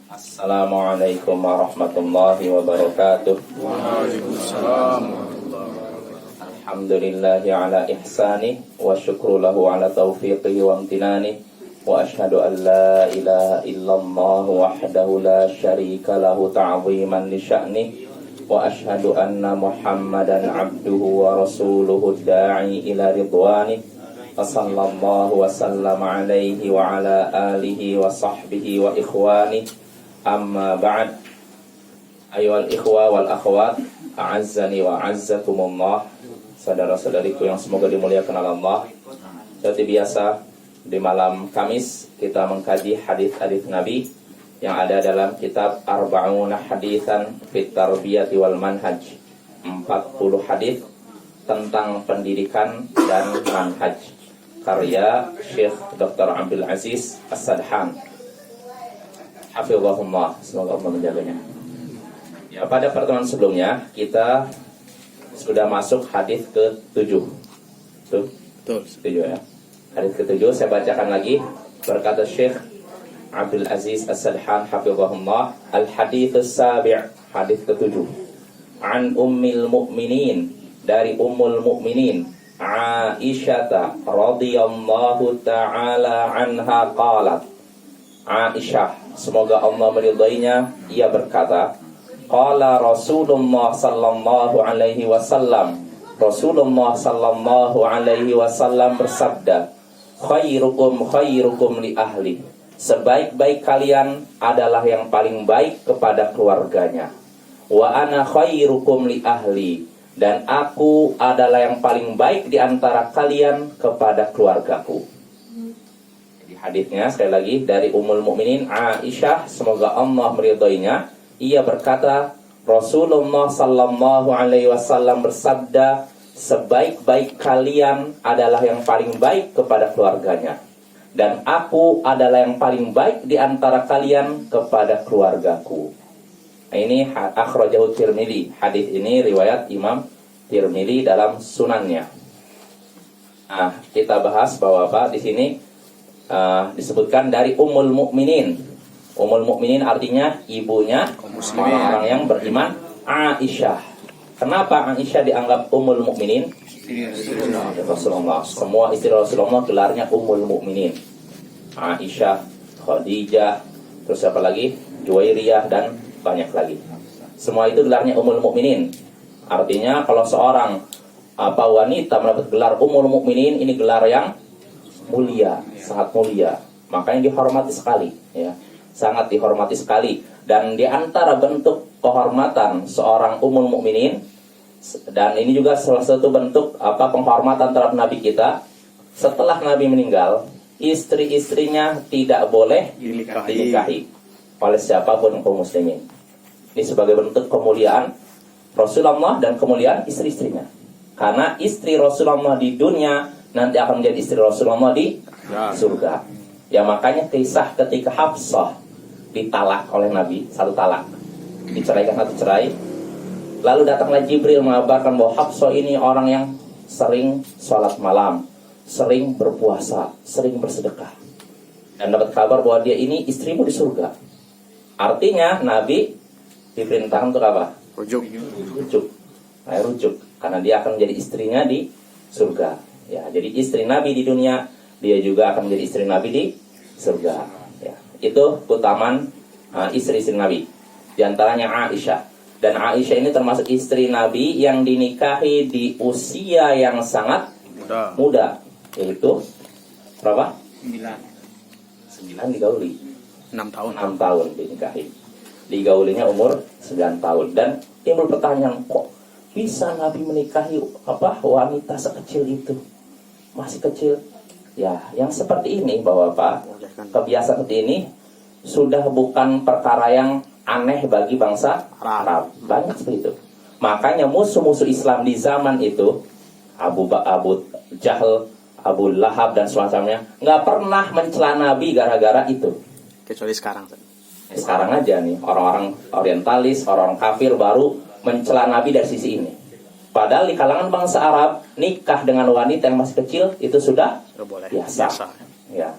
Assalamualaikum warahmatullahi wabarakatuh. Waalaikumsalam. Alhamdulillahi ala ihsani wa syukru lahu ala taufiqihi wa amtinani wa ashhadu an la ilaha illallah wahdahu la syarika lahu ta'ziman li sya'ni wa ashhadu anna Muhammadan abduhu wa rasuluhu da'i ila ridwani wa sallallahu wa sallam alaihi wa ala alihi wa sahbihi wa ikhwani. Amma ba'd. Ayyuhal ikhwa wal akhwat, a'azzani wa a'azzakumullah. Saudara-saudariku yang semoga dimuliakan Allah. Seperti biasa, di malam Kamis kita mengkaji hadis-hadis Nabi yang ada dalam kitab Arba'una Haditsan fit Tarbiyati wal Manhaj. 40 hadis tentang pendidikan dan manhaj. Karya Syekh Dr. Abdul Aziz As-Sadhan. Hafizahullah, semoga Allah menjaganya. Ya, pada pertemuan sebelumnya kita sudah masuk hadis ke-7. Betul? 7 ya. Hadis ke-7 saya bacakan lagi. Berkata Syekh Abdul Aziz As-Sadhan hafizahullah, al-hadits as-sabi', hadis ke-7. An ummil mu'minin, dari ummul mu'minin Aisyah radhiyallahu ta'ala anha qalat. Aisyah, semoga Allah meridainya, ia berkata, qala Rasulullah sallallahu alaihi wasallam, Rasulullah sallallahu alaihi wasallam bersabda, khairukum li ahli, sebaik-baik kalian adalah yang paling baik kepada keluarganya. Wa ana khairukum li ahli, dan aku adalah yang paling baik di antara kalian kepada keluargaku. Hadisnya sekali lagi dari Ummul Mukminin Aisyah, semoga Allah meridainya, ia berkata, Rasulullah sallallahu alaihi wasallam bersabda, sebaik-baik kalian adalah yang paling baik kepada keluarganya, dan aku adalah yang paling baik di antara kalian kepada keluargaku. Nah, ini akhrajahu Tirmidzi. Hadis ini riwayat Imam Tirmidzi dalam sunannya. Nah, kita bahas bahwa apa di sini disebutkan dari Ummul Mukminin. Ummul Mukminin artinya ibunya orang-orang yang beriman, Aisyah. Kenapa Aisyah dianggap Ummul Mukminin? Rasulullah. Semua istri Rasulullah gelarnya Ummul Mukminin. Aisyah, Khadijah, terus apa lagi? Juwairiyah dan banyak lagi. Semua itu gelarnya Ummul Mukminin. Artinya kalau seorang wanita mendapat gelar Ummul Mukminin, ini gelar yang mulia, sangat mulia, makanya dihormati sekali, ya, sangat dihormati sekali. Dan di antara bentuk kehormatan seorang Ummul Mukminin, dan ini juga salah satu bentuk penghormatan terhadap Nabi kita, setelah Nabi meninggal, istri-istrinya tidak boleh dinikahi oleh siapapun kaum muslimin. Ini sebagai bentuk kemuliaan Rasulullah dan kemuliaan istri-istrinya. Karena istri Rasulullah di dunia nanti akan menjadi istri Rasulullah di surga. Ya, makanya kisah ketika Hafsah ditalak oleh Nabi, satu talak, diceraikan satu cerai. Lalu datanglah Jibril mengabarkan bahwa Hafsah ini orang yang sering sholat malam, sering berpuasa, sering bersedekah, dan dapat kabar bahwa dia ini istrimu di surga. Artinya Nabi diperintahkan untuk apa? Rujuk. Karena dia akan menjadi istrinya di surga. Ya, jadi istri Nabi di dunia, dia juga akan menjadi istri Nabi di surga. Ya, itu keutamaan istri-istri Nabi. Di antaranya Aisyah. Dan Aisyah ini termasuk istri Nabi yang dinikahi di usia yang sangat muda. Yaitu berapa? 9 digauli. 6 tahun dinikahi. Digaulinya umur 9 tahun. Dan timbul pertanyaan, kok bisa Nabi menikahi wanita sekecil itu? Masih kecil. Ya, yang seperti ini Bapak, kebiasaan seperti ini sudah bukan perkara yang aneh bagi bangsa Arab. Banyak seperti itu. Makanya musuh-musuh Islam di zaman itu, Abu Jahal, Abu Lahab dan semacamnya, nggak pernah mencela Nabi gara-gara itu. Kecuali sekarang. Sekarang aja nih, orang-orang orientalis, orang kafir baru mencela Nabi dari sisi ini. Padahal di kalangan bangsa Arab, nikah dengan wanita yang masih kecil itu sudah biasa. Ya,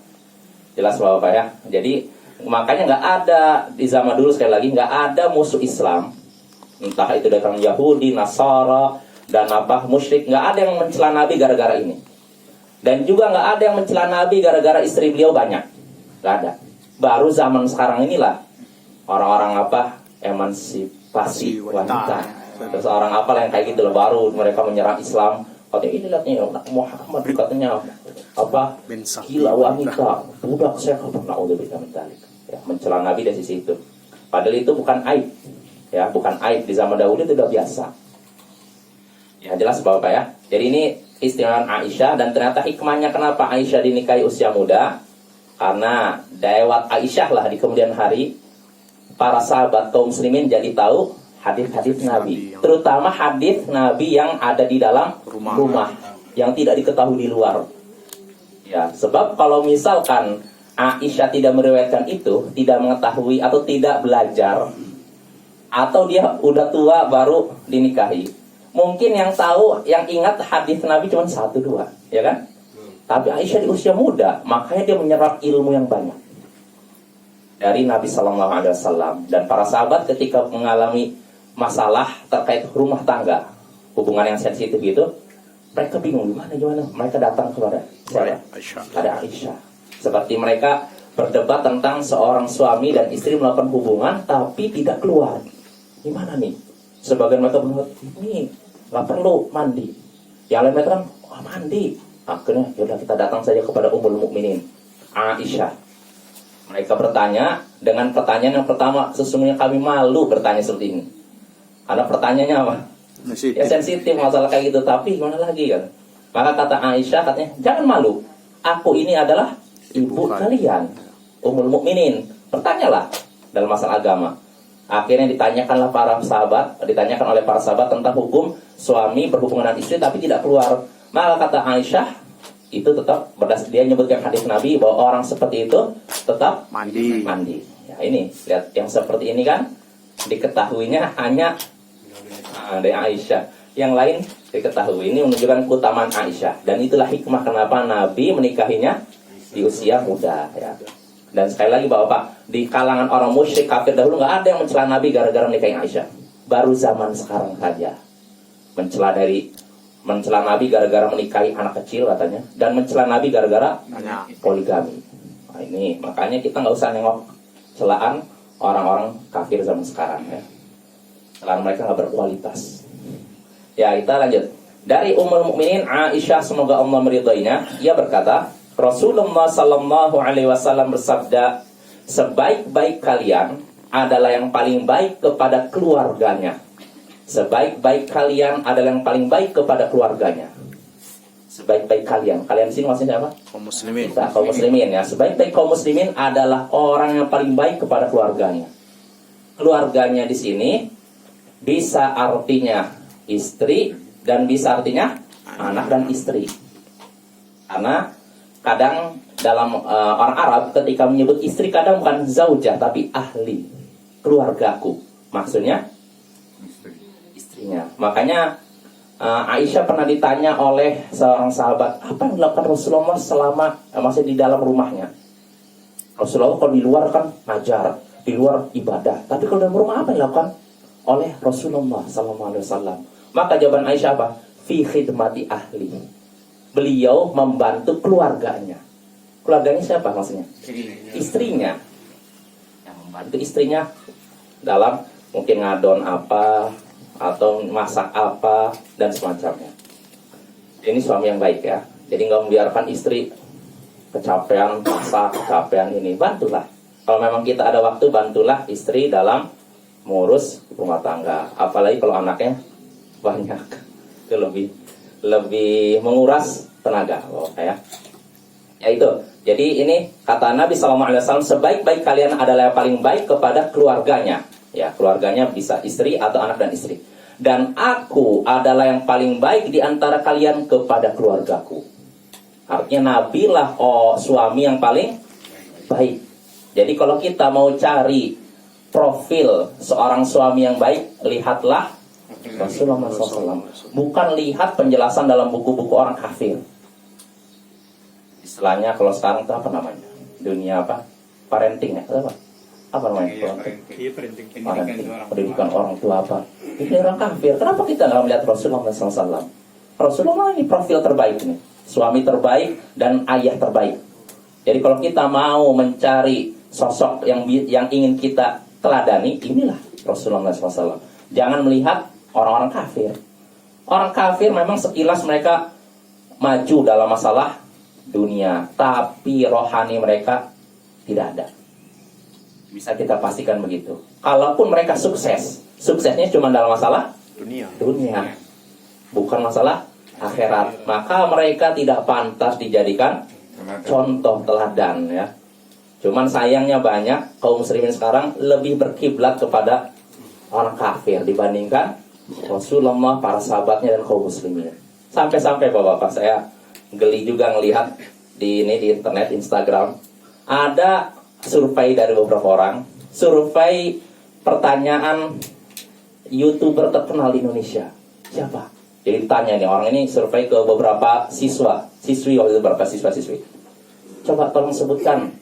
jelas Bapak ya. Jadi Makanya nggak ada di zaman dulu, sekali lagi, nggak ada musuh Islam, entah itu datang Yahudi, Nasara, dan apa musyrik, nggak ada yang mencela Nabi gara-gara ini. Dan juga nggak ada yang mencela Nabi gara-gara istri beliau banyak, nggak ada. Baru zaman sekarang inilah orang-orang apa emansipasi wanita, terus orang apa yang kayak gitu loh, baru mereka menyerang Islam. Katanya ini lihatnya Muhammad katanya apa gila wanita, budak sehat, naudzubillah min dzalik. Ya, mencela Nabi dari sisi itu. Padahal itu bukan aib. Ya, bukan aib, di zaman dahulu itu udah biasa. Ya, jelas Bapak ya. Jadi ini istimewa Aisyah, dan ternyata hikmahnya kenapa Aisyah dinikahi usia muda, karena lewat Aisyah lah di kemudian hari para sahabat kaum muslimin jadi tahu hadis-hadis Nabi, terutama hadis Nabi yang ada di dalam rumah yang tidak diketahui di luar. Ya, sebab kalau misalkan Aisyah tidak meriwayatkan itu, tidak mengetahui atau tidak belajar, atau dia udah tua baru dinikahi, mungkin yang tahu, yang ingat hadis Nabi cuma 1-2, ya kan? Tapi Aisyah di usia muda, makanya dia menyerap ilmu yang banyak dari Nabi Sallallahu Alaihi Wasallam. Dan para sahabat ketika mengalami masalah terkait rumah tangga, hubungan yang sensitif itu, mereka bingung gimana. Mereka datang kepada Aisyah. Ada Aisyah. Seperti mereka berdebat tentang seorang suami dan istri melakukan hubungan tapi tidak keluar. Gimana nih? Sebagian mereka bilang, ini nggak perlu mandi. Yang lain mereka kan, mandi. Akhirnya yaudah kita datang saja kepada Ummul Mukminin Aisyah. Mereka bertanya dengan pertanyaan yang pertama, sesungguhnya kami malu bertanya seperti ini. Karena pertanyaannya apa? Ya sensitif masalah kayak gitu, tapi gimana lagi kan? Maka kata Aisyah, katanya, jangan malu. Aku ini adalah ibu kalian, Ummul Mukminin. Bertanyalah dalam masalah agama. Akhirnya ditanyakanlah ditanyakan oleh para sahabat tentang hukum suami berhubungan dengan istri tapi tidak keluar. Maka kata Aisyah, itu tetap berdasarkan dia menyebutkan hadis Nabi bahwa orang seperti itu tetap mandi. Ya, ini lihat yang seperti ini kan diketahuinya hanya dari Aisyah. Yang lain diketahui. Ini menunjukkan keutamaan Aisyah, dan itulah hikmah kenapa Nabi menikahinya di usia muda ya. Dan sekali lagi Bapak, di kalangan orang musyrik kafir dahulu nggak ada yang mencela Nabi gara-gara menikahi Aisyah. Baru zaman sekarang saja mencela Nabi gara-gara menikahi anak kecil katanya, dan mencela Nabi gara-gara poligami. Nah, ini makanya kita nggak usah nengok celaan orang-orang kafir zaman sekarang ya. Celaan mereka nggak berkualitas. Ya, kita lanjut. Dari Ummul Mukminin Aisyah, semoga Allah meridhoinya, ia berkata, Rasulullah Sallallahu Alaihi Wasallam bersabda, sebaik-baik kalian adalah yang paling baik kepada keluarganya. Sebaik-baik kalian adalah yang paling baik kepada keluarganya. Sebaik-baik kalian di sini maksudnya apa? Kaum muslimin. Kita, kaum muslimin ya. Sebaik-baik kaum muslimin adalah orang yang paling baik kepada keluarganya. Keluarganya di sini bisa artinya istri dan bisa artinya anak dan istri. Karena kadang dalam orang Arab ketika menyebut istri kadang bukan zaujah tapi ahli, keluargaku. Maksudnya istrinya. Makanya Aisyah pernah ditanya oleh seorang sahabat, apa yang dilakukan Rasulullah selama masih di dalam rumahnya? Rasulullah kalau di luar kan ngajar, di luar ibadah, tapi kalau dalam rumah apa yang dilakukan oleh Rasulullah SAW? Maka jawaban Aisyah apa? Fi khidmati ahli. Beliau membantu keluarganya. Keluarganya siapa maksudnya? Istrinya. Yang membantu istrinya dalam mungkin ngadon apa atau masak apa dan semacamnya. Ini suami yang baik ya. Jadi nggak membiarkan istri kecapean masak, kecapean ini. Bantulah. Kalau memang kita ada waktu, bantulah istri dalam mengurus rumah tangga. Apalagi kalau anaknya banyak, itu lebih menguras tenaga, ya. Ya itu. Jadi ini kata Nabi SAW, sebaik-baik kalian adalah yang paling baik kepada keluarganya. Ya, keluarganya bisa istri atau anak dan istri. Dan aku adalah yang paling baik di antara kalian kepada keluargaku. Artinya Nabi lah suami yang paling baik. Jadi kalau kita mau cari profil seorang suami yang baik, lihatlah Rasulullah SAW. Bukan lihat penjelasan dalam buku-buku orang kafir. Istilahnya kalau sekarang itu apa namanya? Dunia apa? parenting ya, apa namanya? Iya, Parenting. parenting. Parenting, pendidikan orang tua apa? Ini orang kafir. Kenapa kita nggak melihat Rasulullah SAW? Rasulullah ini profil terbaik nih, suami terbaik dan ayah terbaik. Jadi kalau kita mau mencari sosok yang ingin kita teladani, inilah Rasulullah SAW. Jangan melihat orang-orang kafir. Orang kafir memang sekilas mereka maju dalam masalah dunia, tapi rohani mereka tidak ada. Bisa kita pastikan begitu. Kalaupun mereka sukses, suksesnya cuma dalam masalah dunia, bukan masalah akhirat. Maka mereka tidak pantas dijadikan contoh teladan ya. Cuman sayangnya banyak kaum muslimin sekarang lebih berkiblat kepada orang kafir dibandingkan Rasulullah, para sahabatnya dan kaum muslimin. Sampai-sampai bapak-bapak saya geli juga ngelihat di internet, Instagram, ada survei dari beberapa orang, survei pertanyaan YouTuber terkenal di Indonesia. Siapa? Jadi ditanya nih, orang ini survei ke beberapa siswi waktu itu, beberapa siswa-siswi. Coba tolong sebutkan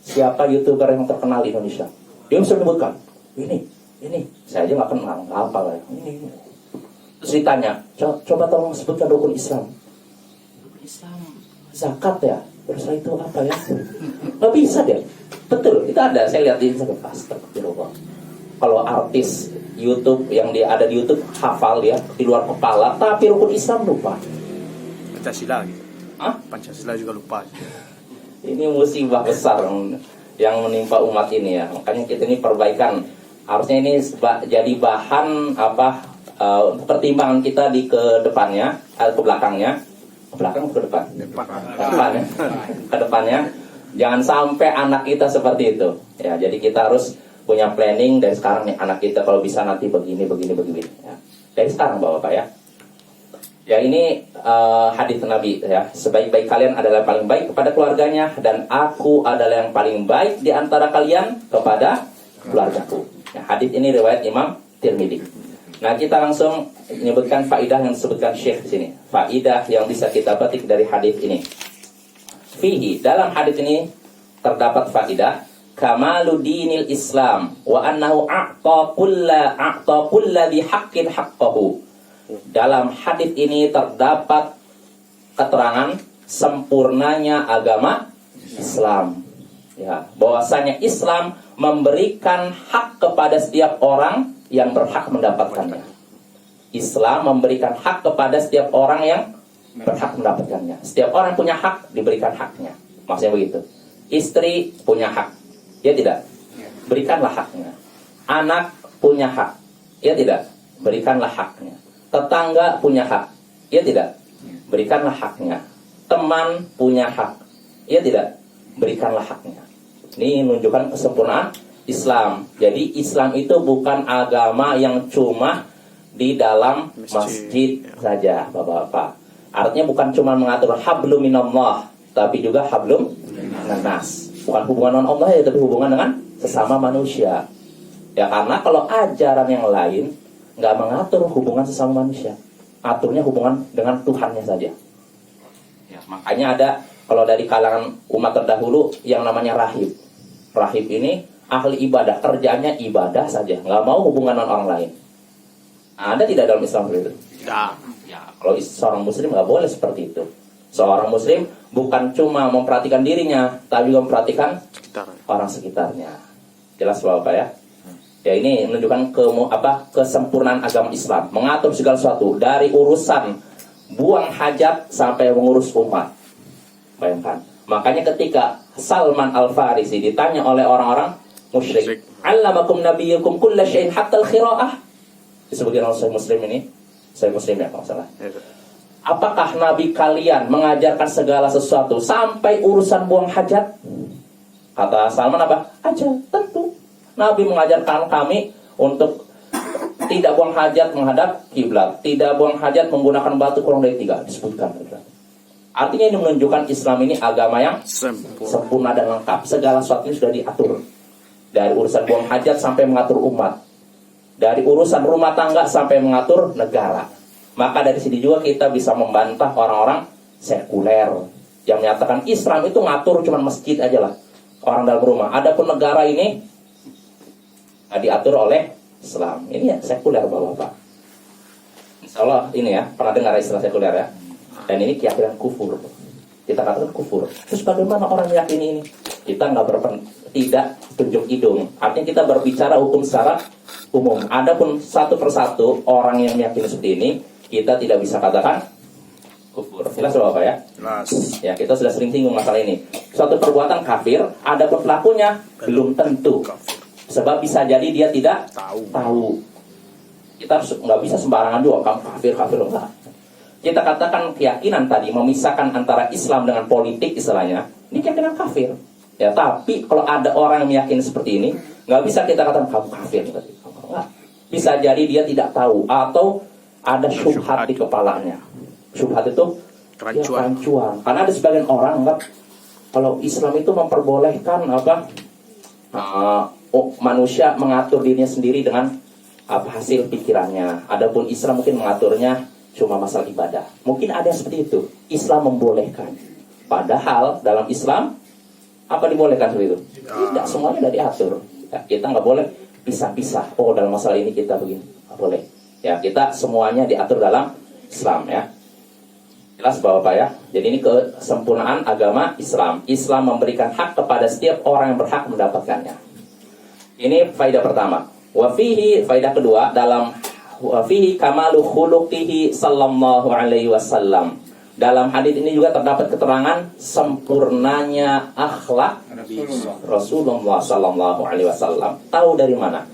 siapa YouTuber yang terkenal di Indonesia. Dia bisa menyebutkan, ini, saya aja nggak kenal, nggak apa lah. Ini. Terus ditanya, coba tolong sebutkan rukun Islam. Rukun Islam, zakat ya. Terus itu apa ya? Nggak bisa deh. Betul, itu ada. Saya lihat di Instagram. Astagfirullah. Kalau artis YouTube yang dia ada di YouTube hafal dia di luar kepala, tapi rukun Islam lupa. Pancasila gitu. Hah? Pancasila juga lupa. Ini musibah besar yang menimpa umat ini ya. Makanya kita ini perbaikan. Harusnya ini jadi bahan pertimbangan kita di ke depannya, ke belakangnya. Ke belakang ke depan. Ke depannya. Jangan sampai anak kita seperti itu. Ya, jadi kita harus punya planning dari sekarang nih, anak kita kalau bisa nanti begini. Ya. Dari sekarang Bapak ya. Ya ini hadits Nabi ya. Sebaik-baik kalian adalah yang paling baik kepada keluarganya, dan aku adalah yang paling baik di antara kalian kepada keluargaku. Ya, hadits ini riwayat Imam Tirmidzi. Nah, kita langsung menyebutkan faidah yang disebutkan Syekh di sini. Faidah yang bisa kita petik dari hadits ini. Fihi, dalam hadits ini terdapat faidah kamalu dinil Islam wa annahu a'ta kulla bi haqqin haqqahu. Dalam hadits ini terdapat keterangan sempurnanya agama Islam. Ya, bahwasanya Islam memberikan hak kepada setiap orang yang berhak mendapatkannya. Islam memberikan hak kepada setiap orang yang berhak mendapatkannya. Setiap orang punya hak, diberikan haknya. Maksudnya begitu. Istri punya hak, ya tidak? Berikanlah haknya. Anak punya hak, ya tidak? Berikanlah haknya. Tetangga punya hak, ya tidak? Berikanlah haknya. Teman punya hak, ya tidak? Berikanlah haknya. Ini menunjukkan kesempurnaan Islam. Jadi Islam itu bukan agama yang cuma di dalam masjid saja, Bapak-bapak. Artinya bukan cuma mengatur hablum minallah, tapi juga hablum minannas. Bukan hubungan dengan Allah ya, tapi hubungan dengan sesama manusia. Ya, karena kalau ajaran yang lain nggak mengatur hubungan sesama manusia, aturnya hubungan dengan Tuhannya saja. Ya, makanya ada kalau dari kalangan umat terdahulu yang namanya rahib. Rahib ini ahli ibadah, kerjanya ibadah saja, nggak mau hubungan dengan orang lain. Ada tidak dalam Islam seperti itu? Tidak. Ya, kalau seorang muslim nggak boleh seperti itu. Seorang muslim bukan cuma memperhatikan dirinya, tapi juga memperhatikan orang sekitarnya. Jelas Bapak ya? Ya, ini menunjukkan kesempurnaan agama Islam, mengatur segala sesuatu dari urusan buang hajat sampai mengurus umat. Bayangkan. Makanya ketika Salman Al-Farisi ditanya oleh orang-orang musyrik, "Allamakum nabiyyukum kulla syai'in hatta al-qira'ah?" Disebutkan oleh Sahih Muslim ini, Sahih Muslim ya kalau salah. Apakah Nabi kalian mengajarkan segala sesuatu sampai urusan buang hajat? Kata Salman apa? Aja, tentu. Nabi mengajarkan kami untuk tidak buang hajat menghadap kiblat, tidak buang hajat menggunakan batu kurang dari 3. Disebutkan. Artinya ini menunjukkan Islam ini agama yang sempurna dan lengkap. Segala sesuatu sudah diatur. Dari urusan buang hajat sampai mengatur umat. Dari urusan rumah tangga sampai mengatur negara. Maka dari sini juga kita bisa membantah orang-orang sekuler yang menyatakan Islam itu ngatur cuma masjid aja lah. orang dalam rumah. Adapun negara ini diatur oleh Islam. Ini ya sekuler Bapak-bapak. Insya Allah ini ya, pernah dengar istilah sekuler ya. Dan ini keyakinan kufur. Kita katakan kufur. Terus bagaimana orang meyakini ini? Kita tidak tunjuk hidung. Artinya kita berbicara hukum secara umum. Adapun satu persatu orang yang meyakini seperti ini, kita tidak bisa katakan kufur. Jelas Bapak ya? Jelas. Ya, kita sudah sering singgung masalah ini. Suatu perbuatan kafir, adapun pelakunya belum tentu. Sebab bisa jadi dia tidak tahu. Kita harus nggak bisa sembarangan juga kamu kafir enggak. Kita katakan keyakinan tadi memisahkan antara Islam dengan politik istilahnya, ini keyakinan kafir. Ya, tapi kalau ada orang yang meyakini seperti ini, nggak bisa kita katakan kamu kafir. Enggak. Bisa jadi dia tidak tahu atau ada syubhat di kepalanya. Syubhat itu kerancuan. Karena ada sebagian orang enggak, kalau Islam itu memperbolehkan manusia mengatur dirinya sendiri dengan hasil pikirannya. Adapun Islam mungkin mengaturnya cuma masalah ibadah. Mungkin ada yang seperti itu. Islam membolehkan. Padahal dalam Islam apa dibolehkan seperti itu? Tidak, semuanya sudah diatur. Ya, kita nggak boleh pisah-pisah. Oh, dalam masalah ini kita begini. Nggak boleh. Ya, kita semuanya diatur dalam Islam ya. Jelas Bapak ya. Jadi ini kesempurnaan agama Islam. Islam memberikan hak kepada setiap orang yang berhak mendapatkannya. Ini faedah pertama. Wa fihi, faedah kedua, dalam wa fihi kamalu khuluqihi sallallahu alaihi wasallam. Dalam hadis ini juga terdapat keterangan sempurnanya akhlak Rasulullah sallallahu alaihi wasallam. Tahu dari mana?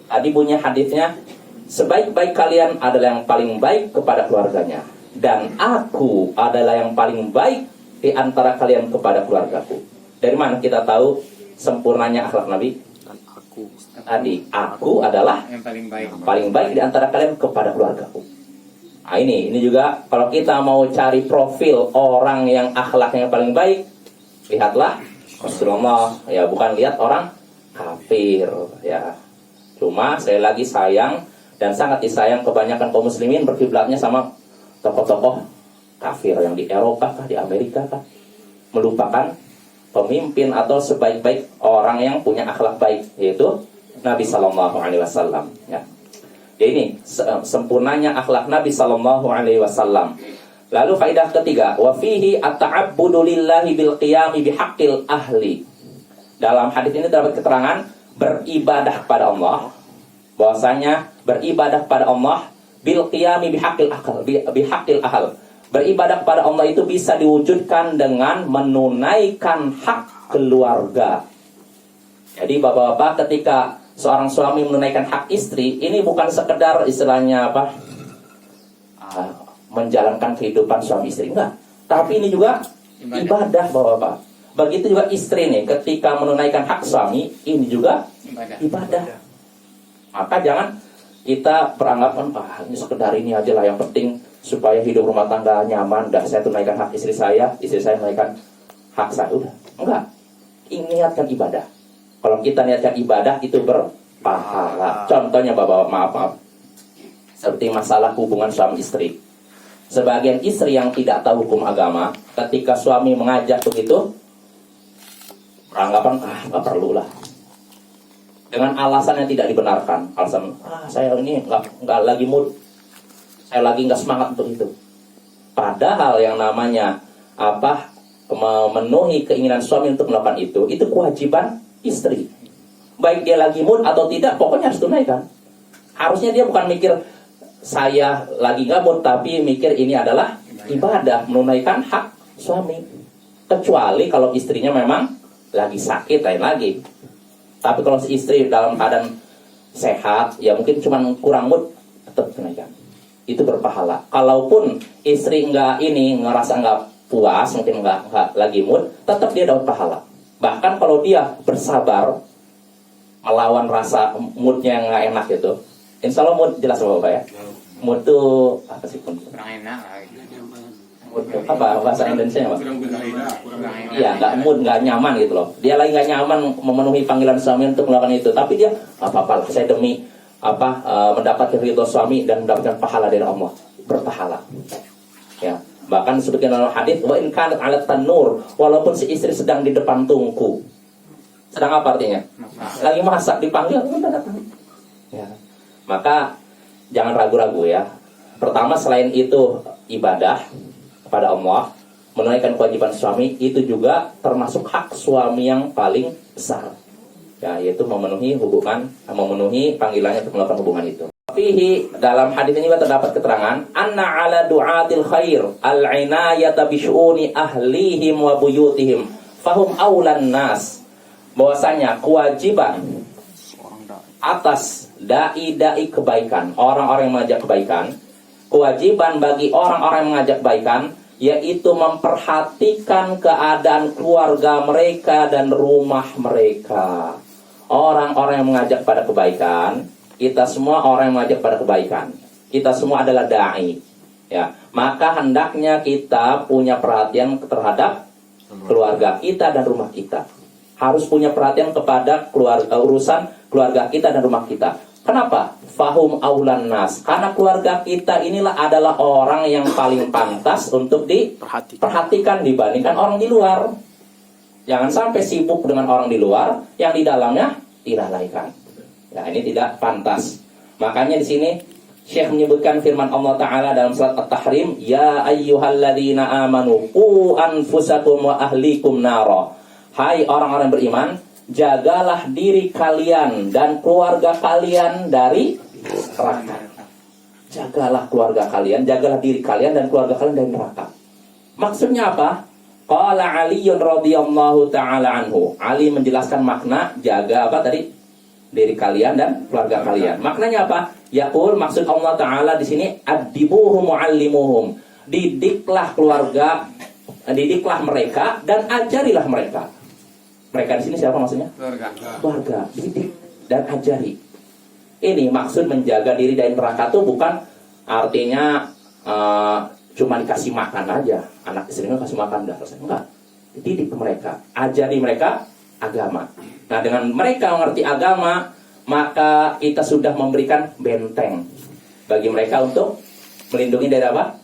Tadi bunyi hadisnya, sebaik-baik kalian adalah yang paling baik kepada keluarganya, dan aku adalah yang paling baik di antara kalian kepada keluargaku. Dari mana kita tahu sempurnanya akhlak Nabi? Tadi, aku adalah yang paling baik di antara kalian kepada keluargaku. Nah ini juga kalau kita mau cari profil orang yang akhlaknya paling baik, lihatlah Rasulullah. Ya, bukan lihat orang kafir ya. Cuma saya lagi sayang dan sangat disayang kebanyakan kaum muslimin berkiblatnya sama tokoh-tokoh kafir yang di Eropa kah, di Amerika kah, melupakan pemimpin atau sebaik-baik orang yang punya akhlak baik, yaitu Nabi Sallallahu Alaihi Wasallam. Ya. Jadi ini sempurnanya akhlak Nabi Sallallahu Alaihi Wasallam. Lalu faedah ketiga, wa fihi at-ta'abbudu lillahi bil qiyami bihaqqil ahli. Dalam hadis ini terdapat keterangan beribadah kepada Allah. Bahwasanya beribadah kepada Allah bil qiyami bihaqqil ahl. Beribadah kepada Allah itu bisa diwujudkan dengan menunaikan hak keluarga. Jadi bapak-bapak, ketika seorang suami menunaikan hak istri, ini bukan sekedar istilahnya menjalankan kehidupan suami istri, enggak. Tapi ini juga ibadah bapak-bapak. Begitu juga istri nih, ketika menunaikan hak suami, ini juga ibadah. Maka jangan kita beranggapan, ini sekedar ini aja lah, yang penting supaya hidup rumah tangga nyaman, dah saya tunaikan hak istri saya menunaikan hak saya, udah. Enggak. Niatkan ibadah. Kalau kita niatkan ibadah itu berpahala. Contohnya bapak, maaf. Seperti masalah hubungan suami istri. Sebagian istri yang tidak tahu hukum agama, ketika suami mengajak begitu, beranggapan nggak perlu lah. Dengan alasan yang tidak dibenarkan. Alasan, saya ini nggak lagi mood, saya lagi nggak semangat untuk itu. Padahal yang namanya memenuhi keinginan suami untuk melakukan itu kewajiban istri. Baik dia lagi mood atau tidak, pokoknya harus tunaikan. Harusnya dia bukan mikir saya lagi nggak mood, tapi mikir ini adalah ibadah, menunaikan hak suami. Kecuali kalau istrinya memang lagi sakit, lain lagi. Tapi kalau si istri dalam keadaan sehat, ya mungkin cuma kurang mood, tetap tunaikan. Itu berpahala. Kalaupun istri ngerasa nggak puas, mungkin nggak lagi mood, tetap dia dapat pahala. Bahkan kalau dia bersabar melawan rasa moodnya yang nggak enak itu, insya Allah mood jelas bapak ya. Mood itu apa sih pun? Kurang enak. Mood apa bahasa Indonesia pak? Iya, nggak nyaman gitu loh. Dia lagi nggak nyaman memenuhi panggilan suami untuk melakukan itu, tapi dia apa-apa lah, saya demi mendapatkan ridho suami dan mendapatkan pahala dari Allah, berpahala. Ya. Bahkan disebutkan dalam hadis, wa in kanat 'ala tanur, walaupun si istri sedang di depan tungku. Sedang apa artinya? Lagi masak, dipanggil, udah datang. Ya. Maka jangan ragu-ragu ya. Pertama, selain itu ibadah kepada Allah, menunaikan kewajiban suami itu juga termasuk hak suami yang paling besar. Ya, yaitu memenuhi panggilannya untuk melakukan hubungan itu. Fihi, dalam hadis ini juga terdapat keterangan anna ala du'atil khair al-inayata bi syu'uni ahlihim wa buyutihim fahum aulan nas. Bahwasanya kewajiban atas dai-dai kebaikan, orang-orang yang mengajak kebaikan, kewajiban bagi orang-orang yang mengajak kebaikan yaitu memperhatikan keadaan keluarga mereka dan rumah mereka. Orang-orang yang mengajak pada kebaikan, kita semua orang yang mengajak pada kebaikan. Kita semua adalah dai. Ya, maka hendaknya kita punya perhatian terhadap keluarga kita dan rumah kita. Harus punya perhatian kepada urusan keluarga kita dan rumah kita. Kenapa? Fahum aulan nas. Karena keluarga kita inilah adalah orang yang paling pantas untuk diperhatikan dibandingkan orang di luar. Jangan sampai sibuk dengan orang di luar yang di dalamnya dilalaikan. Ya, ini tidak pantas. Makanya di sini Syekh menyebutkan firman Allah Ta'ala dalam surat At-Tahrim, ya ayyuhalladzina amanu qu anfusakum wa ahlikum nara. Hai orang-orang beriman, jagalah diri kalian dan keluarga kalian dari neraka. Jagalah keluarga kalian, jagalah diri kalian dan keluarga kalian dari neraka. Maksudnya apa? Qala Aliyun radhiyallahu ta'ala anhu. Ali menjelaskan makna jaga apa tadi? Diri kalian dan keluarga kalian. Maknanya apa? Yaqul, maksud Allah Ta'ala di sini addibuhum muallimuhum. Didiklah keluarga, didiklah mereka dan ajarilah mereka. Mereka di sini siapa maksudnya? Keluarga. Didik dan ajari. Ini maksud menjaga diri dari neraka itu bukan artinya cuma dikasih makan aja. Anak istrinya kasih makan dah. Enggak. Didik mereka, ajari mereka agama. Nah, dengan mereka mengerti agama, maka kita sudah memberikan benteng bagi mereka untuk melindungi dari apa?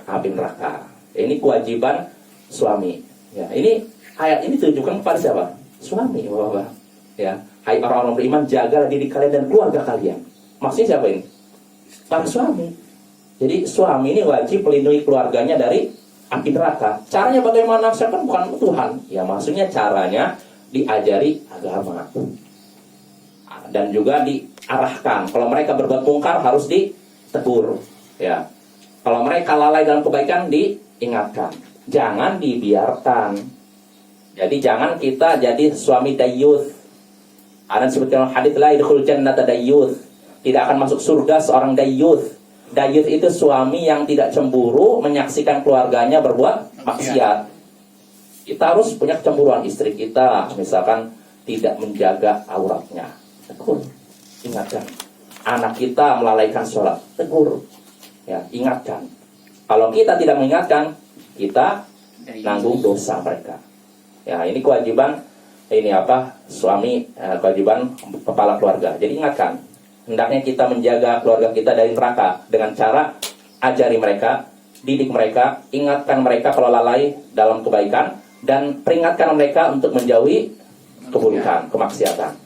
Api neraka. Ini kewajiban suami. Ya, ini ayat ini ditujukan kepada siapa? Suami, Bapak. Ya, hai orang-orang beriman, jagalah diri kalian dan keluarga kalian. Maksudnya siapa ini? Para suami. Jadi suami ini wajib melindungi keluarganya dari api neraka. Caranya bagaimana? Saya kan bukan Tuhan. Ya, maksudnya caranya diajari agama dan juga diarahkan. Kalau mereka berbuat mungkar harus ditegur. Ya, kalau mereka lalai dalam kebaikan diingatkan. Jangan dibiarkan. Jadi jangan kita jadi suami dayyuth. Ada disebutkan hadits la yadkhul jannata dayyuth. Tidak akan masuk surga seorang dayyuth. Dayyuth itu suami yang tidak cemburu menyaksikan keluarganya berbuat maksiat. Kita harus punya kecemburuan istri kita, misalkan tidak menjaga auratnya. Tegur, ingatkan. Anak kita melalaikan sholat, tegur. Ya, ingatkan. Kalau kita tidak mengingatkan, kita nanggung dosa mereka. Ya, ini kewajiban suami, kewajiban kepala keluarga. Jadi ingatkan, hendaknya kita menjaga keluarga kita dari neraka dengan cara ajari mereka, didik mereka, ingatkan mereka kalau lalai dalam kebaikan, dan peringatkan mereka untuk menjauhi keburukan, kemaksiatan.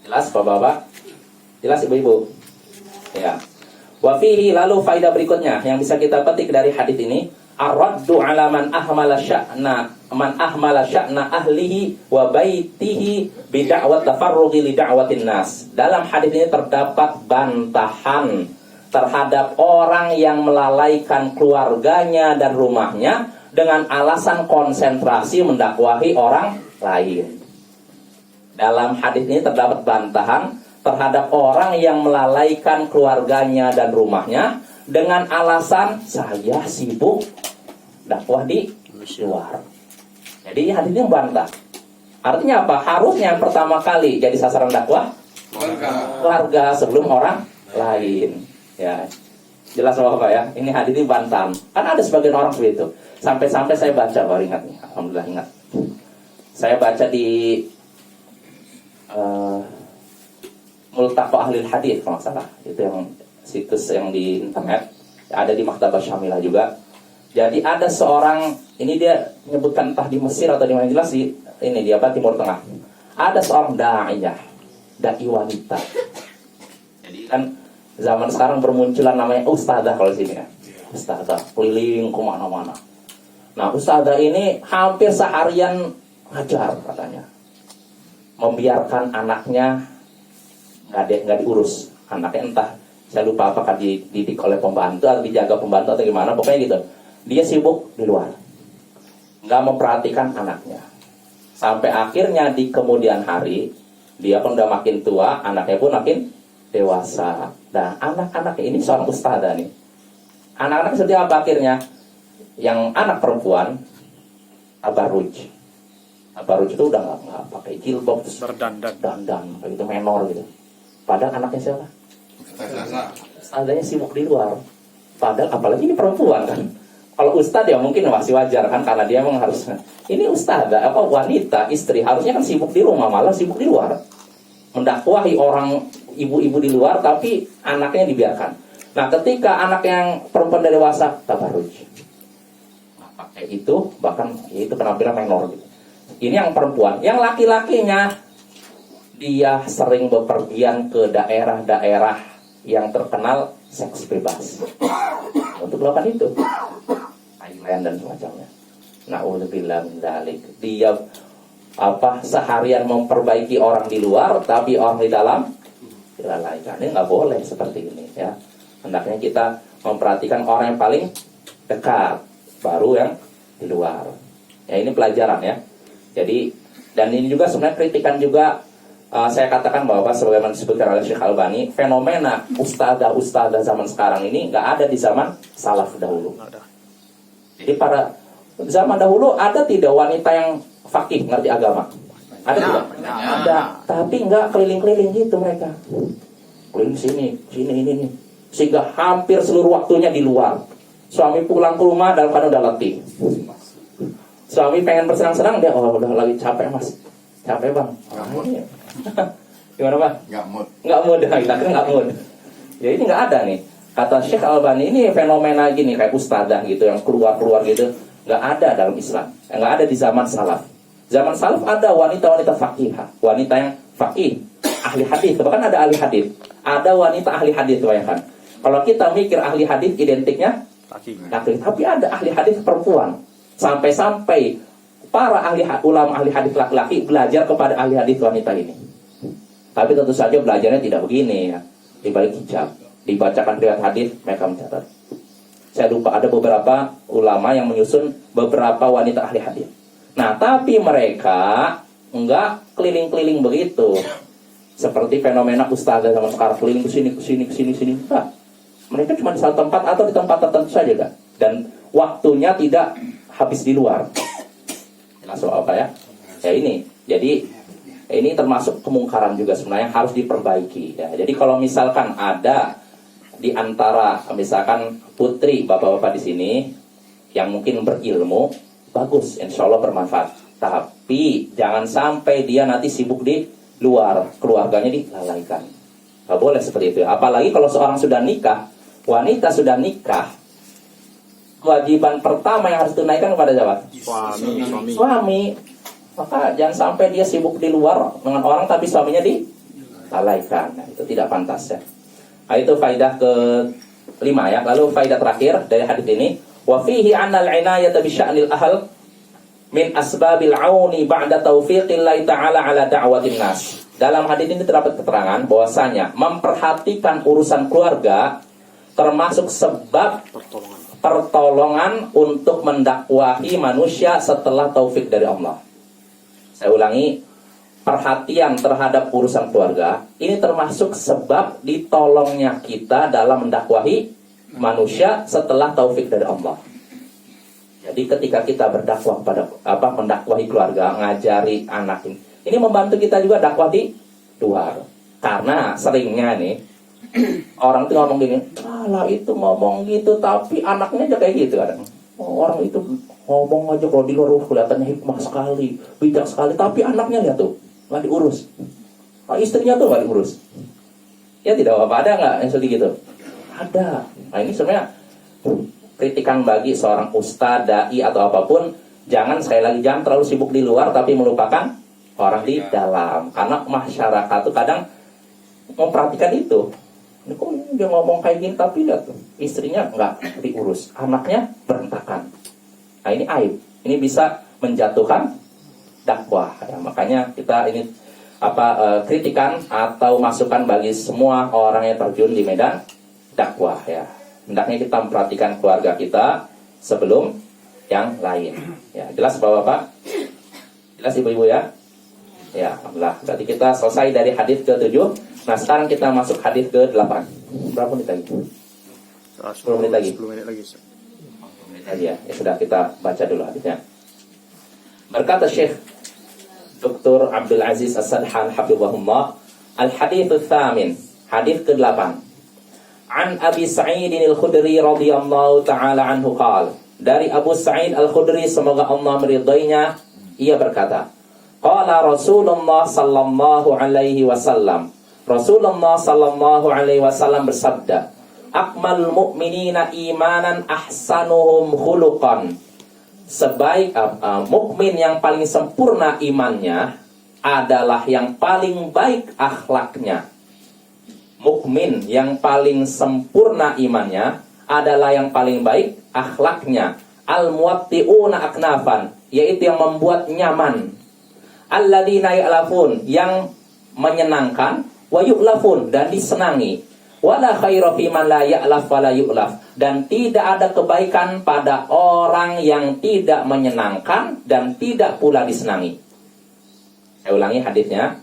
Jelas Bapak-bapak? Jelas Ibu-ibu? Ya. Wa fihi, lalu faedah berikutnya yang bisa kita petik dari hadis ini, ar-raddu 'ala man ahmala sya'na ahlihi wa baitihi bi da'wat tafarrughi li da'watin nas. Dalam hadis ini terdapat bantahan terhadap orang yang melalaikan keluarganya dan rumahnya dengan alasan konsentrasi mendakwahi orang lain. Dalam hadis ini terdapat bantahan terhadap orang yang melalaikan keluarganya dan rumahnya dengan alasan saya sibuk dakwah di luar. Jadi hadis ini membantah. Artinya apa? Harusnya yang pertama kali jadi sasaran dakwah keluarga sebelum orang lain. Ya, jelas Bapak ya. Ini hadis ini bantahan. Kan ada sebagian orang seperti itu. Sampai-sampai saya baca, baru ingat nih. Alhamdulillah ingat. Saya baca di Multaqa Ahlil Hadits kalau nggak salah. Itu yang situs yang di internet. Ada di Maktabah Syamilah juga. Jadi ada seorang, ini dia menyebutkan entah di Mesir atau di mana, jelas di ini di apa, Timur Tengah. Ada seorang dai wanita. Jadi kan zaman sekarang bermunculan namanya ustadzah kalau di sini ya. Ustadzah keliling kemana-mana. Nah ustadzah ini hampir seharian ngajar katanya. Membiarkan anaknya nggak diurus. Anaknya entah, saya lupa apakah dididik oleh pembantu atau dijaga pembantu atau gimana, pokoknya gitu. Dia sibuk di luar, nggak memperhatikan anaknya. Sampai akhirnya di kemudian hari, dia pun udah makin tua, anaknya pun makin dewasa. Nah, anak-anaknya ini seorang ustadzah nih. Anak-anak seperti apa akhirnya? Yang anak perempuan, tabarruj. Tabarruj itu udah nggak pakai jilbab, dandan, kayak gitu menor gitu. Padahal anaknya siapa? Ustadzahnya sibuk di luar. Padahal apalagi ini perempuan kan. Kalau ustadz ya mungkin masih wajar kan, karena dia memang harus. Ini ustadzah apa wanita istri harusnya kan sibuk di rumah, malah sibuk di luar, mendakwahi orang ibu-ibu di luar, tapi anaknya dibiarkan. Nah ketika anak yang perempuan dewasa tabarruj, nah, pakai itu bahkan itu penampilan menor gitu. Ini yang perempuan. Yang laki-lakinya dia sering bepergian ke daerah-daerah yang terkenal seks bebas untuk melakukan itu, Thailand dan semacamnya. Na'udzubillah min dzalik. Dia seharian memperbaiki orang di luar, tapi orang di dalam dilalaikan. Ini nggak boleh seperti ini ya. Hendaknya kita memperhatikan orang yang paling dekat, baru yang di luar. Ya ini pelajaran ya. Jadi dan ini juga sebenarnya kritikan juga. Saya katakan bahwa sebagaimana disebutkan oleh Syekh Albani, fenomena ustadzah zaman sekarang ini nggak ada di zaman salaf dahulu. Jadi pada zaman dahulu ada tidak wanita yang faqih, ngerti agama? Ada tidak? Ada, tapi nggak keliling-keliling gitu mereka. Keliling sini, ini. Sehingga hampir seluruh waktunya di luar. Suami pulang ke rumah dalam keadaan udah letih. Suami pengen bersenang-senang, dia udah lagi capek mas. Capek bang. Gimana bang? Nggak mood. Kita kan nggak mood. Ya ini nggak ada nih. Kata Syekh Albani ini fenomena gini kayak ustadzah gitu yang keluar gitu, nggak ada dalam Islam. Nggak ada di zaman salaf. Zaman salaf ada wanita-wanita faqihah, wanita yang faqih, ahli hadis. Bahkan ada ahli hadis. Ada wanita ahli hadis, bayangkan. Kalau kita mikir ahli hadis identiknya laki, tapi ada ahli hadis perempuan. Sampai-sampai para ulama ahli hadis laki-laki belajar kepada ahli hadis wanita ini. Tapi tentu saja belajarnya tidak begini ya. Di balik hijab, dibacakan riwayat hadis, mereka mencatat. Saya lupa ada beberapa ulama yang menyusun beberapa wanita ahli hadis. Nah, tapi mereka enggak keliling-keliling begitu. Seperti fenomena ustazah zaman sekarang keliling ke sini. Nah, mereka cuma di satu tempat atau di tempat tertentu saja kan. Dan waktunya tidak habis di luar. Masuk apa ya? Ya ini. Jadi ini termasuk kemungkaran juga sebenarnya yang harus diperbaiki ya. Jadi kalau misalkan ada di antara misalkan putri bapak-bapak di sini yang mungkin berilmu, bagus, insya Allah bermanfaat. Tapi jangan sampai dia nanti sibuk di luar, keluarganya dilalaikan. Gak boleh seperti itu. Apalagi kalau seorang sudah nikah, wanita sudah nikah, kewajiban pertama yang harus tunaikan kepada siapa? Suami. Maka jangan sampai dia sibuk di luar dengan orang tapi suaminya dilalaikan. Nah, itu tidak pantas ya. Nah, itu faidah ke-5 ya. Lalu faidah terakhir dari hadis ini, wa fihi anna al-inayata bi sya'nil ahl min asbabil auni ba'da taufiqillahi ta'ala ala da'watin nas. Dalam hadis ini terdapat keterangan bahwasanya memperhatikan urusan keluarga termasuk sebab pertolongan untuk mendakwahi manusia setelah taufik dari Allah. Saya ulangi, perhatian terhadap urusan keluarga ini termasuk sebab ditolongnya kita dalam mendakwahi manusia setelah taufik dari Allah. Jadi ketika kita berdakwah pada mendakwahi keluarga, ngajari anak ini membantu kita juga dakwah di luar. Karena seringnya nih orang tuh ngomong gini, "Alah itu ngomong gitu tapi anaknya aja kayak gitu kadang." Orang itu ngomong aja kalau di luar kelihatannya hikmah sekali, bijak sekali, tapi anaknya lihat tuh nggak diurus. Nah, istrinya tuh nggak diurus. Ya tidak apa-apa, ada nggak yang sedih gitu? Ada. Nah ini sebenarnya kritikan bagi seorang ustadz, dai atau apapun, jangan sekali lagi jangan terlalu sibuk di luar tapi melupakan orang di dalam. Karena masyarakat tuh kadang memperhatikan itu. Ini kok dia ngomong kayak gini tapi lihat tuh, istrinya nggak diurus, anaknya berantakan. Nah ini aib, ini bisa menjatuhkan dakwah. Ya, makanya kita ini kritikan atau masukan bagi semua orang yang terjun di medan dakwah ya. Hendaknya kita memperhatikan keluarga kita sebelum yang lain. Ya, jelas Bapak-bapak? Jelas Ibu-ibu ya? Ya, alhamdulillah. Berarti kita selesai dari hadis ke-7. Nah, sekarang kita masuk hadis ke-8. Berapa menit lagi? 10 menit lagi. 10 menit lagi. 10 menit lagi ya. Ya sudah, kita baca dulu hadisnya. Berkata Syekh Dr. Abdul Aziz As-Sadhan hafizahullah, al-hadits ats-tsamin, hadis ke-8. An Abi Sa'id al-Khudri radhiyallahu taala anhu qala, dari Abu Sa'id al-Khudri semoga Allah meridainya, ia berkata, qala Rasulullah sallallahu alaihi wasallam, Rasulullah sallallahu alaihi wasallam bersabda, akmal mu'minina imanan ahsanuhum khuluqan, sebaik mukmin yang paling sempurna imannya adalah yang paling baik akhlaknya. Mukmin yang paling sempurna imannya adalah yang paling baik akhlaknya. Al-muwatti'una aknafan, yaitu yang membuat nyaman. Alladzina ya'lafun, yang menyenangkan, wa yu'lafun, dan disenangi. Wala khaira fi man la ya'laf wa la yu'laf, dan tidak ada kebaikan pada orang yang tidak menyenangkan dan tidak pula disenangi. Saya ulangi hadisnya.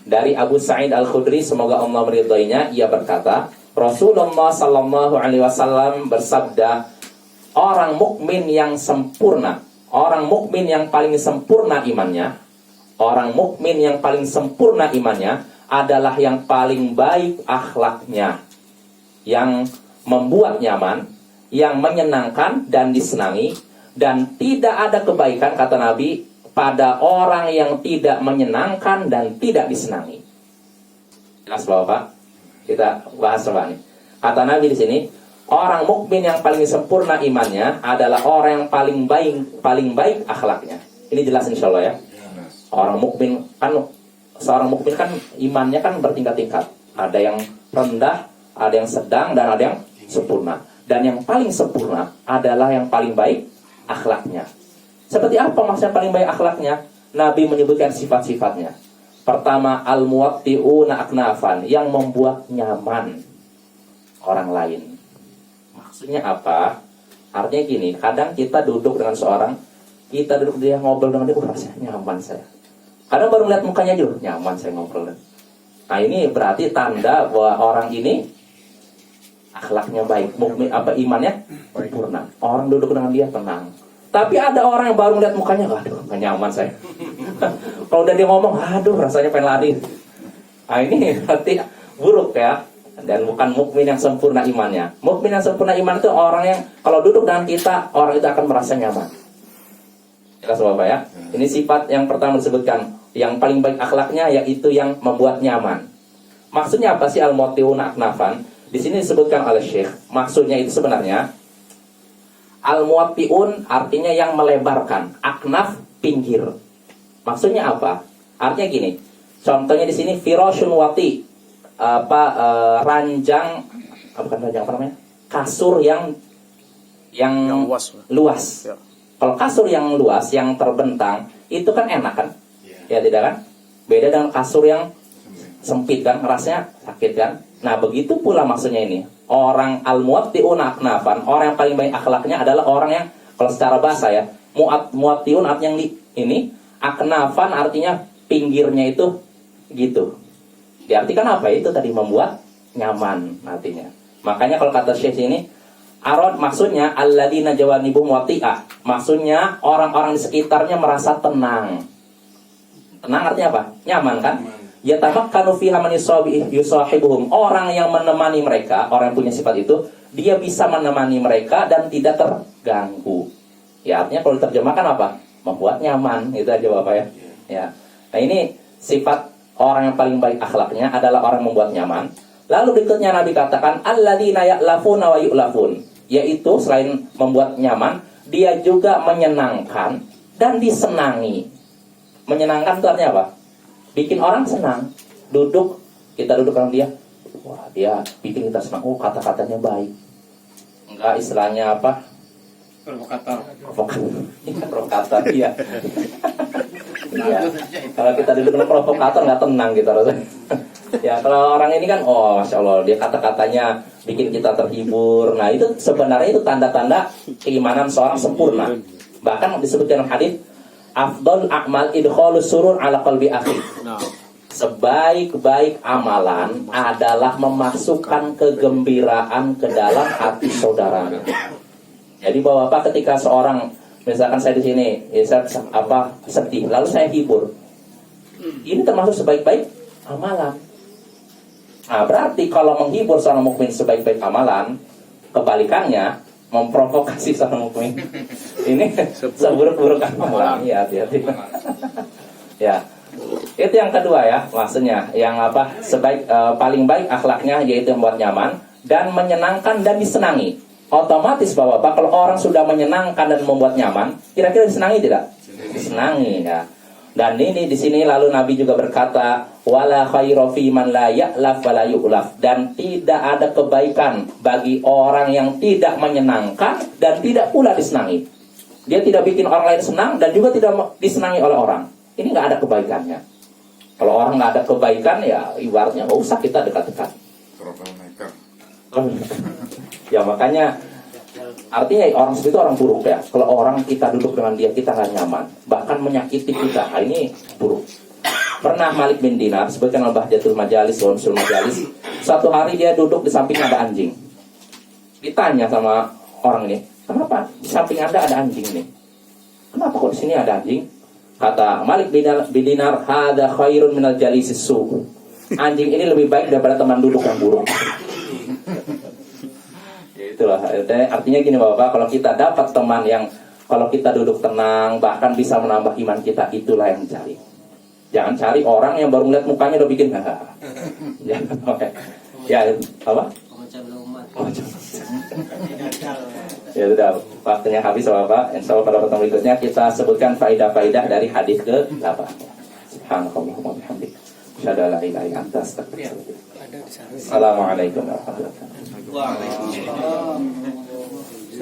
Dari Abu Sa'id al-Khudri semoga Allah meridainya, ia berkata, Rasulullah sallallahu alaihi wasallam bersabda, orang mukmin yang sempurna, orang mukmin yang paling sempurna imannya, orang mukmin yang paling sempurna imannya adalah yang paling baik akhlaknya, yang membuat nyaman, yang menyenangkan dan disenangi, dan tidak ada kebaikan, kata Nabi, pada orang yang tidak menyenangkan dan tidak disenangi. Jelas Bapak? Kita bahas coba nih. Kata Nabi di sini, orang mukmin yang paling sempurna imannya adalah orang yang paling baik akhlaknya. Ini jelas insya Allah ya. Orang mukmin kan, seorang mukmin kan imannya kan bertingkat-tingkat. Ada yang rendah, ada yang sedang, dan ada yang sempurna. Dan yang paling sempurna adalah yang paling baik akhlaknya. Seperti apa maksudnya paling baik akhlaknya? Nabi menyebutkan sifat-sifatnya. Pertama, al-muwatti'una aknafan, yang membuat nyaman orang lain. Maksudnya apa? Artinya gini, kadang kita duduk dengan seorang, kita duduk dia ngobrol dengan dia, rasanya nyaman saya. Kadang baru melihat mukanya juga, nyaman saya ngobrol. Nah ini berarti tanda bahwa orang ini akhlaknya baik, mukmin imannya sempurna. Orang duduk dengan dia tenang. Tapi ada orang yang baru melihat mukanya, aduh gak nyaman saya. Kalau udah dia ngomong, aduh rasanya pengen lari. Nah ini berarti buruk ya. Dan bukan mukmin yang sempurna imannya. Mukmin yang sempurna iman itu orang yang kalau duduk dengan kita, orang itu akan merasa nyaman. Jelas Bapak ya. Ini sifat yang pertama disebutkan. Yang paling baik akhlaknya yaitu yang membuat nyaman. Maksudnya apa sih al-muwatti'una aknafan? Di sini disebutkan oleh Syekh. Maksudnya itu sebenarnya al-muwatti'un artinya yang melebarkan, aknaf pinggir. Maksudnya apa? Artinya gini. Contohnya di sini firashun wati, ranjang, bukan ranjang apa namanya? Kasur yang luas. Ya. Kalau kasur yang luas, yang terbentang, itu kan enak kan? Ya tidak kan? Beda dengan kasur yang sempit kan, rasanya sakit kan? Nah begitu pula maksudnya ini. Orang al-muwatti'una aknafan, orang yang paling baik akhlaknya adalah orang yang, kalau secara bahasa ya, muwatti'un artinya yang ini, aknafan artinya pinggirnya itu gitu. Diartikan apa? Itu tadi membuat nyaman artinya. Makanya kalau kata Syekh ini, arad maksudnya alladzina jawanibu muwatti'ah. Maksudnya orang-orang di sekitarnya merasa tenang. Tenang artinya apa? Nyaman kan? Yatamakkanu fiha man yusahibuhum. Orang yang menemani mereka, orang yang punya sifat itu, dia bisa menemani mereka dan tidak terganggu. Ya artinya kalau diterjemahkan apa? Membuat nyaman. Itu aja Bapak ya. Ya. Nah ini sifat orang yang paling baik akhlaknya adalah orang yang membuat nyaman. Lalu berikutnya Nabi katakan alladzina ya'lafuna wa yu'lafun, yaitu selain membuat nyaman, dia juga menyenangkan dan disenangi. Menyenangkan itu artinya apa? Bikin orang senang. Kita duduk dengan dia, wah dia bikin kita senang, oh kata-katanya baik. Enggak, istilahnya apa? Provokator, iya. Iya. Kalau kita duduk dengan provokator nggak tenang gitu rasanya. Ya kalau orang ini kan, oh masya Allah, dia kata-katanya bikin kita terhibur. Nah itu sebenarnya itu tanda-tanda keimanan seorang sempurna. Bahkan disebutkan dalam hadis, afdal a'mal idkhalus surur ala qalbi akhi. Sebaik-baik amalan adalah memasukkan kegembiraan ke dalam hati saudaranya. Jadi bapak ketika seorang, misalkan saya di sini, ya saya sedih, lalu saya hibur, ini termasuk sebaik-baik amalan. Nah berarti kalau menghibur seorang mukmin sebaik-baik amalan, kebalikannya memprovokasi seorang mukmin ini seburuk-buruk amalan. Ya hati-hati. Ya. Itu yang kedua ya, maksudnya yang paling baik akhlaknya yaitu membuat nyaman dan menyenangkan dan disenangi. Otomatis Bapak, kalau orang sudah menyenangkan dan membuat nyaman, kira-kira disenangi tidak? Disenangi ya. Dan ini di sini lalu Nabi juga berkata, wala khairu fi man la ya'laf wa la yu'laf, dan tidak ada kebaikan bagi orang yang tidak menyenangkan dan tidak pula disenangi. Dia tidak bikin orang lain senang dan juga tidak disenangi oleh orang. Ini nggak ada kebaikannya. Kalau orang nggak ada kebaikan, ya ibaratnya nggak usah kita dekat-dekat. Ya makanya artinya orang seperti itu orang buruk ya. Kalau orang kita duduk dengan dia, kita nggak nyaman, bahkan menyakiti kita, ini buruk. Pernah Malik bin Dinar, sebutkan al-Bahjatul Majalis, Wamsul Majalis, suatu hari dia duduk di samping ada anjing. Ditanya sama orang ini, kenapa di samping Anda ada anjing nih? Kenapa kok di sini ada anjing? Kata Malik bin Dinar, hada khairun minal jalisis su. Anjing ini lebih baik daripada teman duduk yang buruk. Ya itulah, artinya gini Bapak, kalau kita dapat teman yang kalau kita duduk tenang, bahkan bisa menambah iman kita, itulah yang cari. Jangan cari orang yang baru ngeliat mukanya udah bikin ya, oke. Ya, apa? Ya sudah, waktunya habis Bapak. Insya Allah pada pertemuan berikutnya kita sebutkan faidah-faidah dari hadis ke-8. Subhanallahumma bihamdik. Asyhadu an la ilaha illa anta astaghfiruka wa atubu ilaik. Assalamualaikum warahmatullahi wabarakatuh. Waalaikumsalam.